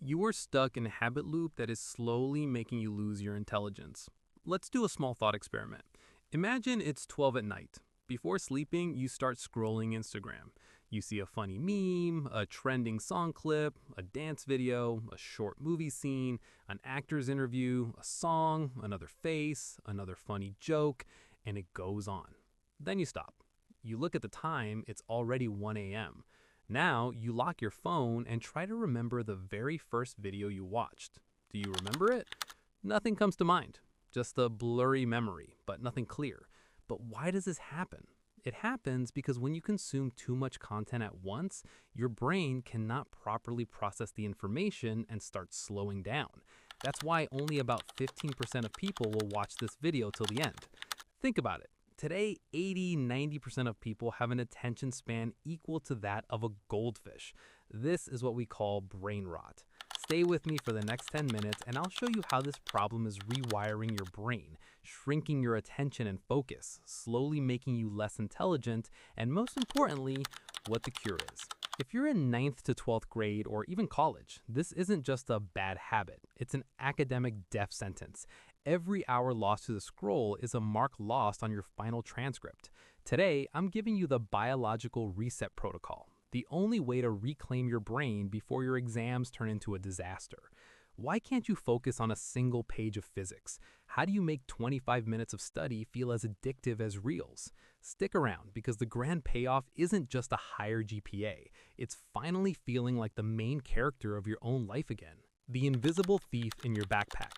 You are stuck in a habit loop that is slowly making you lose your intelligence. Let's do a small thought experiment. Imagine it's 12 at night. Before sleeping, you start scrolling Instagram. You see a funny meme, a trending song clip, a dance video, a short movie scene, an actor's interview, a song, another face, another funny joke, and it goes on. Then you stop. You look at the time, it's already 1 a.m. Now, you lock your phone and try to remember the very first video you watched. Do you remember it? Nothing comes to mind. Just a blurry memory, but nothing clear. But why does this happen? It happens because when you consume too much content at once, your brain cannot properly process the information and starts slowing down. That's why only about 15% of people will watch this video till the end. Think about it. Today, 80–90% of people have an attention span equal to that of a goldfish. This is what we call brain rot. Stay with me for the next 10 minutes and I'll show you how this problem is rewiring your brain, shrinking your attention and focus, slowly making you less intelligent, and most importantly, what the cure is. If you're in 9th to 12th grade or even college, this isn't just a bad habit, it's an academic death sentence. Every hour lost to the scroll is a mark lost on your final transcript. Today, I'm giving you the biological reset protocol, the only way to reclaim your brain before your exams turn into a disaster. Why can't you focus on a single page of physics? How do you make 25 minutes of study feel as addictive as reels? Stick around because the grand payoff isn't just a higher GPA. It's finally feeling like the main character of your own life again. The invisible thief in your backpack.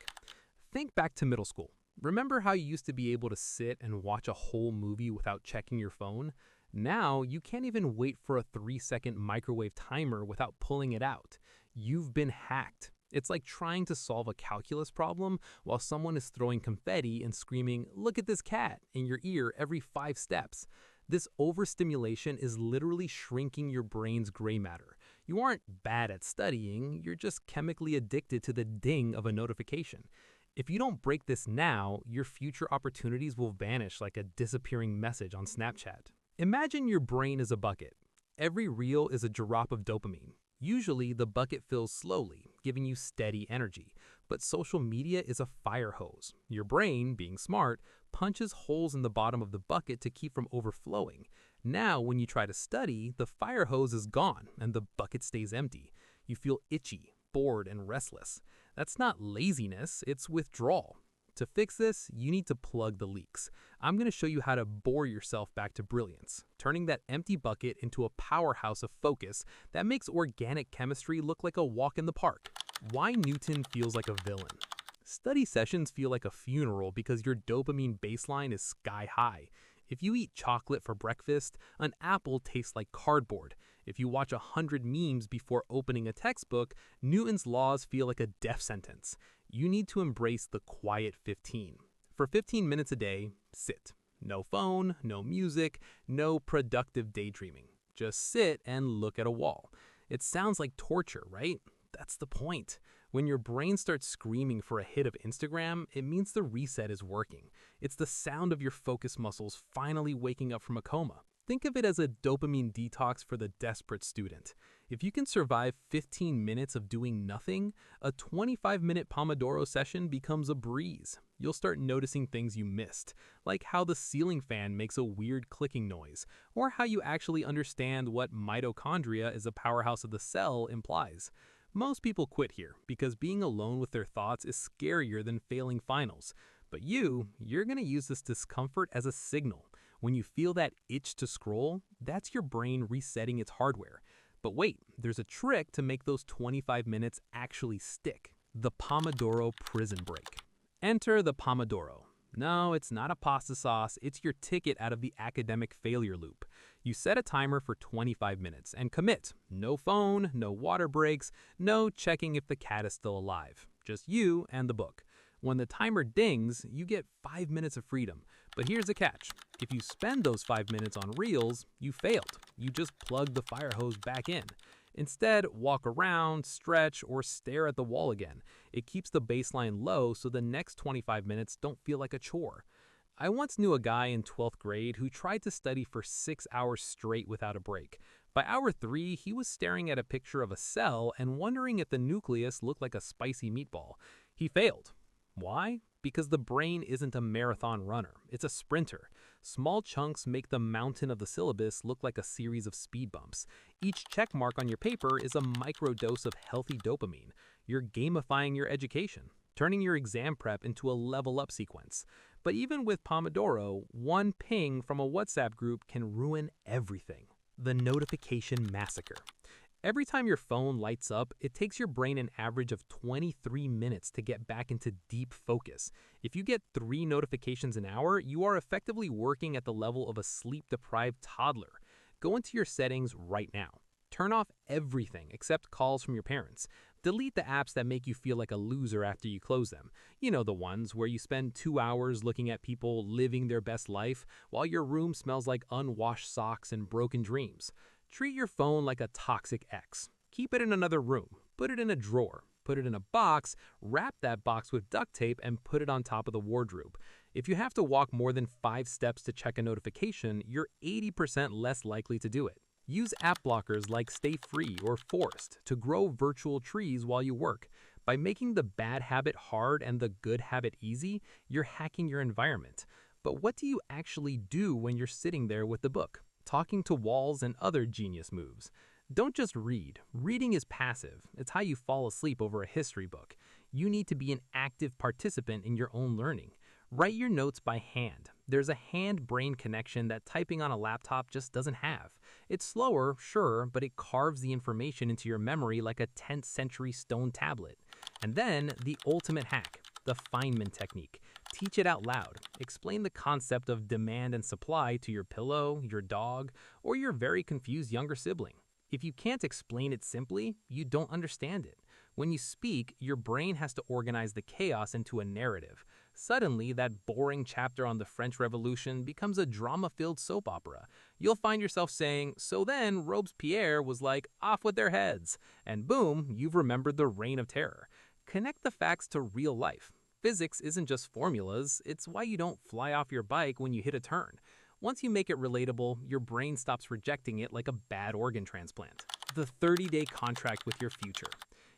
Think back to middle school. Remember how you used to be able to sit and watch a whole movie without checking your phone? Now, you can't even wait for a 3-second microwave timer without pulling it out. You've been hacked. It's like trying to solve a calculus problem while someone is throwing confetti and screaming, "Look at this cat," in your ear every 5 steps. This overstimulation is literally shrinking your brain's gray matter. You aren't bad at studying, you're just chemically addicted to the ding of a notification. If you don't break this now, your future opportunities will vanish like a disappearing message on Snapchat. Imagine your brain is a bucket. Every reel is a drop of dopamine. Usually, the bucket fills slowly, giving you steady energy. But social media is a fire hose. Your brain, being smart, punches holes in the bottom of the bucket to keep from overflowing. Now, when you try to study, the fire hose is gone and the bucket stays empty. You feel itchy, bored, and restless. That's not laziness, it's withdrawal. To fix this, you need to plug the leaks. I'm going to show you how to bore yourself back to brilliance, turning that empty bucket into a powerhouse of focus that makes organic chemistry look like a walk in the park. Why Newton feels like a villain. Study sessions feel like a funeral because your dopamine baseline is sky high. If you eat chocolate for breakfast, an apple tastes like cardboard. If you watch 100 memes before opening a textbook, Newton's laws feel like a death sentence. You need to embrace the quiet 15. For 15 minutes a day, sit. No phone, no music, no productive daydreaming. Just sit and look at a wall. It sounds like torture, right? That's the point. When your brain starts screaming for a hit of Instagram, it means the reset is working. It's the sound of your focus muscles finally waking up from a coma. Think of it as a dopamine detox for the desperate student. If you can survive 15 minutes of doing nothing, a 25-minute Pomodoro session becomes a breeze. You'll start noticing things you missed, like how the ceiling fan makes a weird clicking noise, or how you actually understand what mitochondria is a powerhouse of the cell implies. Most people quit here because being alone with their thoughts is scarier than failing finals. But you're going to use this discomfort as a signal. When you feel that itch to scroll, that's your brain resetting its hardware. But wait, there's a trick to make those 25 minutes actually stick. The Pomodoro prison break. Enter the Pomodoro. No, it's not a pasta sauce, it's your ticket out of the academic failure loop. You set a timer for 25 minutes and commit. No phone, no water breaks, no checking if the cat is still alive. Just you and the book. When the timer dings, you get 5 minutes of freedom. But here's the catch. If you spend those 5 minutes on reels, you failed. You just plugged the fire hose back in. Instead, walk around, stretch, or stare at the wall again. It keeps the baseline low so the next 25 minutes don't feel like a chore. I once knew a guy in 12th grade who tried to study for 6 hours straight without a break. By hour 3, he was staring at a picture of a cell and wondering if the nucleus looked like a spicy meatball. He failed. Why? Because the brain isn't a marathon runner, it's a sprinter. Small chunks make the mountain of the syllabus look like a series of speed bumps. Each check mark on your paper is a microdose of healthy dopamine. You're gamifying your education, turning your exam prep into a level up sequence. But even with Pomodoro, one ping from a WhatsApp group can ruin everything. The notification massacre. Every time your phone lights up, it takes your brain an average of 23 minutes to get back into deep focus. If you get 3 notifications an hour, you are effectively working at the level of a sleep-deprived toddler. Go into your settings right now. Turn off everything except calls from your parents. Delete the apps that make you feel like a loser after you close them. You know, the ones where you spend 2 hours looking at people living their best life while your room smells like unwashed socks and broken dreams. Treat your phone like a toxic ex. Keep it in another room. Put it in a drawer. Put it in a box. Wrap that box with duct tape and put it on top of the wardrobe. If you have to walk more than 5 steps to check a notification, you're 80% less likely to do it. Use app blockers like Stay Free or Forest to grow virtual trees while you work. By making the bad habit hard and the good habit easy, you're hacking your environment. But what do you actually do when you're sitting there with the book, talking to walls and other genius moves? Don't just read. Reading is passive. It's how you fall asleep over a history book. You need to be an active participant in your own learning. Write your notes by hand. There's a hand-brain connection that typing on a laptop just doesn't have. It's slower, sure, but it carves the information into your memory like a 10th century stone tablet. And then, the ultimate hack, the Feynman technique. Teach it out loud. Explain the concept of demand and supply to your pillow, your dog, or your very confused younger sibling. If you can't explain it simply, you don't understand it. When you speak, your brain has to organize the chaos into a narrative. Suddenly, that boring chapter on the French Revolution becomes a drama-filled soap opera. You'll find yourself saying, "So then, Robespierre was like, off with their heads." And boom, you've remembered the Reign of Terror. Connect the facts to real life. Physics isn't just formulas, it's why you don't fly off your bike when you hit a turn. Once you make it relatable, your brain stops rejecting it like a bad organ transplant. The 30-day contract with your future.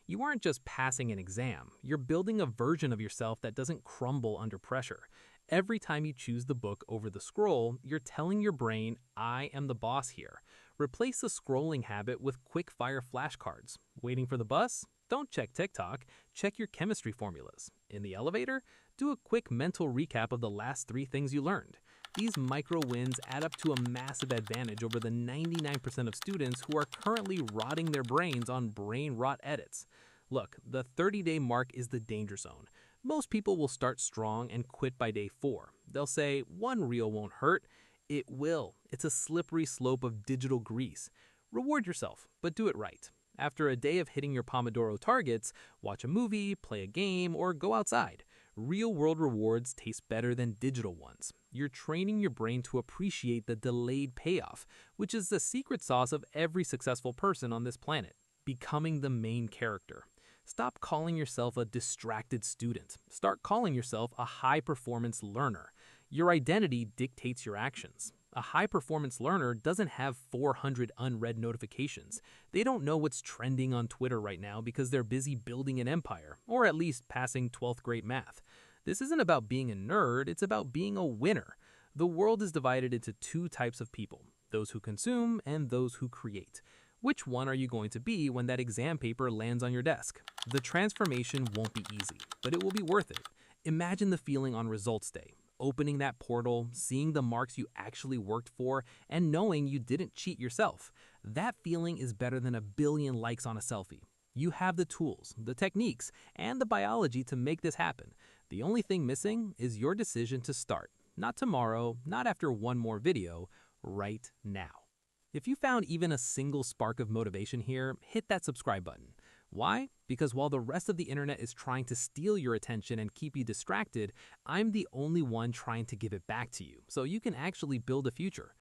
You aren't just passing an exam, you're building a version of yourself that doesn't crumble under pressure. Every time you choose the book over the scroll, you're telling your brain, I am the boss here. Replace the scrolling habit with quick-fire flashcards. Waiting for the bus? Don't check TikTok, check your chemistry formulas. In the elevator? Do a quick mental recap of the last 3 things you learned. These micro wins add up to a massive advantage over the 99% of students who are currently rotting their brains on brain rot edits. Look, the 30-day mark is the danger zone. Most people will start strong and quit by day 4. They'll say, 1 reel won't hurt. It will. It's a slippery slope of digital grease. Reward yourself, but do it right. After a day of hitting your Pomodoro targets, watch a movie, play a game, or go outside. Real-world rewards taste better than digital ones. You're training your brain to appreciate the delayed payoff, which is the secret sauce of every successful person on this planet. Becoming the main character. Stop calling yourself a distracted student. Start calling yourself a high-performance learner. Your identity dictates your actions. A high-performance learner doesn't have 400 unread notifications. They don't know what's trending on Twitter right now because they're busy building an empire, or at least passing 12th grade math. This isn't about being a nerd, it's about being a winner. The world is divided into 2 types of people, those who consume and those who create. Which one are you going to be when that exam paper lands on your desk? The transformation won't be easy, but it will be worth it. Imagine the feeling on results day. Opening that portal, seeing the marks you actually worked for, and knowing you didn't cheat yourself. That feeling is better than a billion likes on a selfie. You have the tools, the techniques, and the biology to make this happen. The only thing missing is your decision to start. Not tomorrow, not after 1 more video, right now. If you found even a single spark of motivation here, hit that subscribe button. Why? Because while the rest of the internet is trying to steal your attention and keep you distracted, I'm the only one trying to give it back to you, so you can actually build a future.